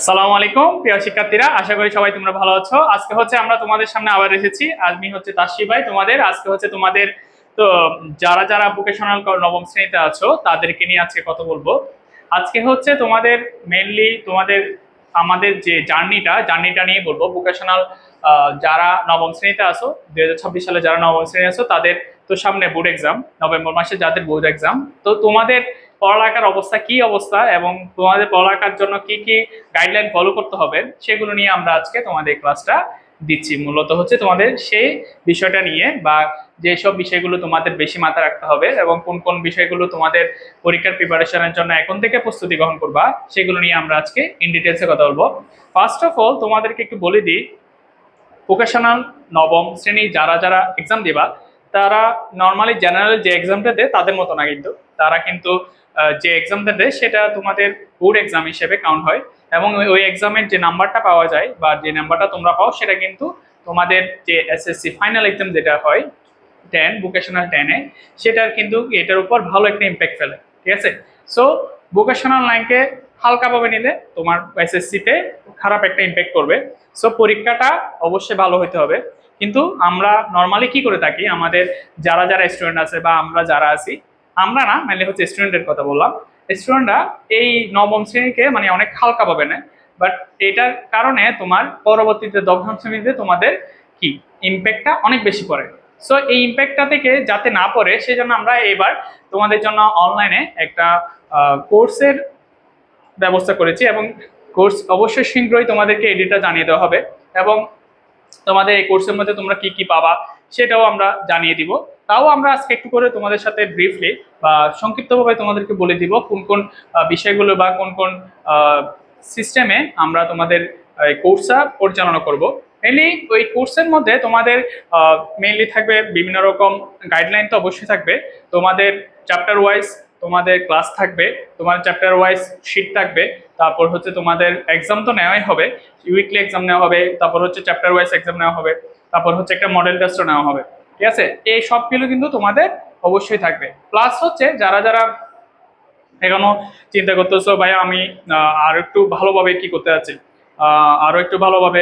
সালামু আলাইকুম প্রিয় শিক্ষার্থীরা, আশা করি সবাই তোমরা ভালো আছো। আজকে হচ্ছে আমরা তোমাদের সামনে আবার এসেছি। আমি হচ্ছে তাসফি ভাই তোমাদের। আজকে হচ্ছে তোমাদের তো যারা যারা ভোকেশনাল নবম শ্রেণীতে আছো তাদেরকে নিয়ে আজকে কথা বলবো। আজকে হচ্ছে তোমাদের মেইনলি তোমাদের আমাদের যে জার্নিটা নিয়ে বলবো। ভোকেশনাল যারা নবম শ্রেণীতে আছো, 2026 সালে যারা নবম শ্রেণী আছো তাদের তো সামনে বোর্ড এক্সাম, নভেম্বর মাসে যাদের বোর্ড এক্সাম, তো তোমাদের পড়ালেখার অবস্থা কি অবস্থা এবং তোমাদের পড়ালেখার জন্য কি কি গাইডলাইন ফলো করতে হবে সেগুলো নিয়ে আমরা আজকে তোমাদের ক্লাসটা দিচ্ছি। মূলত হচ্ছে তোমাদের সেই বিষয়টা নিয়ে বা যেসব বিষয়গুলো তোমাদের বেশি মাথায় রাখতে হবে এবং কোন কোন বিষয়গুলো তোমাদের পরীক্ষার প্রিপারেশনের জন্য এখন থেকে প্রস্তুতি গ্রহণ করবা সেগুলো নিয়ে আমরা আজকে ইন ডিটেলসে কথা বলবো। ফার্স্ট অফ অল তোমাদেরকে একটু বলে দিই, ভোকেশনাল নবম শ্রেণী যারা যারা এক্সাম দিবা তারা নর্মালি জেনারেল যে এক্সামটা দেয় তাদের মতো না, কিন্তু তারা কিন্তু যে এক্সামটা দেয় সেটা তোমাদের বোর্ড এক্সাম হিসেবে কাউন্ট হয় এবং ওই এক্সামের যে নাম্বারটা পাওয়া যায় বা যে নাম্বারটা তোমরা পাও সেটা কিন্তু তোমাদের যে এসএসসি ফাইনাল এক্সাম যেটা হয় 10 ভোকেশনাল 10-এ, সেটার কিন্তু এটার উপর ভালো একটা ইম্প্যাক্ট ফেলে। ঠিক আছে, সো ভোকেশনাল লাইনকে হালকাভাবে নিলে তোমার এসএসসিতে খারাপ একটা ইম্প্যাক্ট করবে। সো পরীক্ষাটা অবশ্যই ভালো হতে হবে। কিন্তু আমরা নর্মালি কি করে থাকি, আমাদের যারা যারা স্টুডেন্ট আছে বা আমরা যারা আছি, আমরা না মেনলি হচ্ছে স্টুডেন্টের কথা বললাম, স্টুডেন্টরা এই নবম শ্রেণীকে মানে অনেক হালকা ভাবে নেয়। বাট এটার কারণে তোমার পরবর্তীতে দশম শ্রেণীতে তোমাদের কি ইম্প্যাক্টটা অনেক বেশি পড়ে। সো এই ইম্প্যাক্টটা থেকে যাতে না পড়ে সেজন্য আমরা এবার তোমাদের জন্য অনলাইনে একটা কোর্সের ব্যবস্থা করেছি এবং কোর্স অবশ্যই শীঘ্রই তোমাদেরকে এডিটটা জানিয়ে দেওয়া হবে এবং তোমাদের এই কোর্সের মধ্যে তোমরা কি কি পাবা সেটাও আমরা জানিয়ে দিব। তাও আমরা আজকে একটু করে তোমাদের সাথে ব্রিফলি বা সংক্ষিপ্তভাবে তোমাদেরকে বলে দিব কোন কোন বিষয়গুলো বা কোন কোন সিস্টেমে আমরা তোমাদের কোর্সটা পরিচালনা করব। মেনলি ওই কোর্সের মধ্যে তোমাদের মেইনলি থাকবে বিভিন্ন রকম গাইডলাইন, তো অবশ্যই থাকবে। তোমাদের চ্যাপ্টার ওয়াইজ তোমাদের ক্লাস থাকবে, তোমার চ্যাপ্টার ওয়াইজ শিট থাকবে, তারপর হচ্ছে তোমাদের এক্সাম তো নেওয়াই হবে, উইকলি এক্সাম নেওয়া হবে, তারপর হচ্ছে চ্যাপ্টার ওয়াইজ এক্সাম নেওয়া হবে, তারপর হচ্ছে একটা মডেল টেস্টও নেওয়া হবে। ঠিক আছে, এই সবগুলো কিন্তু তোমাদের অবশ্যই থাকবে। প্লাস হচ্ছে যারা যারা এখনো চিন্তা করতেছো ভাই আমি আরো একটু ভালোভাবে কি করতে যাচ্ছি, আরো একটু ভালোভাবে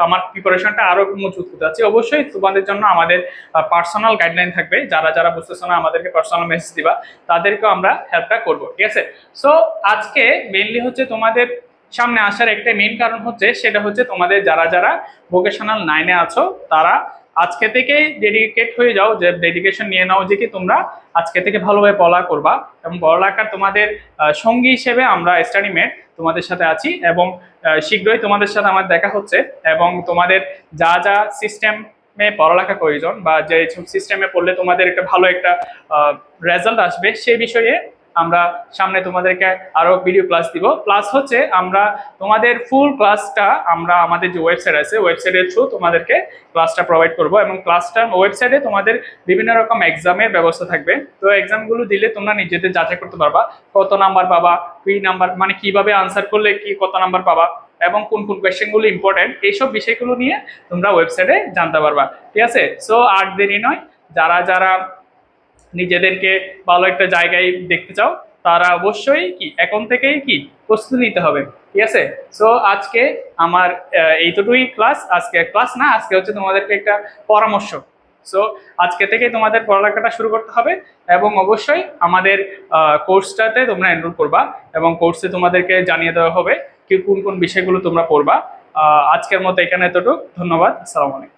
আমার প্রিপারেশনটা আরো মজবুত করতে যাচ্ছি, অবশ্যই তোমাদের জন্য আমাদের পার্সোনাল গাইডলাইন থাকবে। যারা যারা বুঝতেছো না আমাদেরকে পার্সোনাল মেসেজ দিবা, তাদেরকেও আমরা হেল্পটা করবো। ঠিক আছে, সো আজকে মেইনলি হচ্ছে তোমাদের সামনে আসার একটা মেইন কারণ হচ্ছে সেটা হচ্ছে তোমাদের যারা যারা ভোকেশনাল 9-এ আছো তারা আজকে থেকেই ডেডিকেট হয়ে যাও, যে ডেডিকেশন নিয়ে নাও যে কি তোমরা আজকে থেকে ভালোভাবে পড়া করবা এবং পড়ালেখার তোমাদের সঙ্গী হিসেবে আমরা স্টাডি মেট তোমাদের সাথে আছি এবং শীঘ্রই তোমাদের সাথে আমার দেখা হচ্ছে এবং তোমাদের যা যা সিস্টেমে পড়ালেখা প্রয়োজন বা যে সিস্টেমে পড়লে তোমাদের একটা ভালো একটা রেজাল্ট আসবে সেই বিষয়ে আমরা সামনে তোমাদেরকে আরো ভিডিও ক্লাস দিব। প্লাস হচ্ছে আমরা তোমাদের ফুল ক্লাসটা আমরা আমাদের যে ওয়েবসাইট আছে ওয়েবসাইটের থ্রু তোমাদেরকে ক্লাসটা প্রোভাইড করব এবং ক্লাসটা ওয়েবসাইটে তোমাদের বিভিন্ন রকম এক্সামের ব্যবস্থা থাকবে। তো এক্সামগুলো দিলে তোমরা নিজেদের যাচাই করতে পারবা কত নাম্বার পাবা, কি নাম্বার মানে কিভাবে আনসার করলে কি কত নাম্বার পাবা এবং কোন কোন কোয়েশ্চেনগুলো ইম্পর্টেন্ট, এইসব বিষয়গুলো নিয়ে তোমরা ওয়েবসাইটে জানতে পারবা। ঠিক আছে, সো আর দেরি নয়, যারা যারা নিজেদেরকে ভালো একটা জায়গায় দেখতে চাও তারা অবশ্যই কি এখন থেকেই কি প্রস্তুতি নিতে হবে। ঠিক আছে, সো আজকে আমার এইটুকুই ক্লাস, আজকে ক্লাস না, আজকে হচ্ছে তোমাদেরকে একটা পরামর্শ। সো আজকে থেকে তোমাদের পড়ালেখাটা শুরু করতে হবে এবং অবশ্যই আমাদের কোর্সটাতে তোমরা এনরোল করবা এবং কোর্সে তোমাদেরকে জানিয়ে দেওয়া হবে কি কোন কোন বিষয়গুলো তোমরা পড়বা। আজকের মতো এখানে এতটুকু, ধন্যবাদ, আসসালামু আলাইকুম।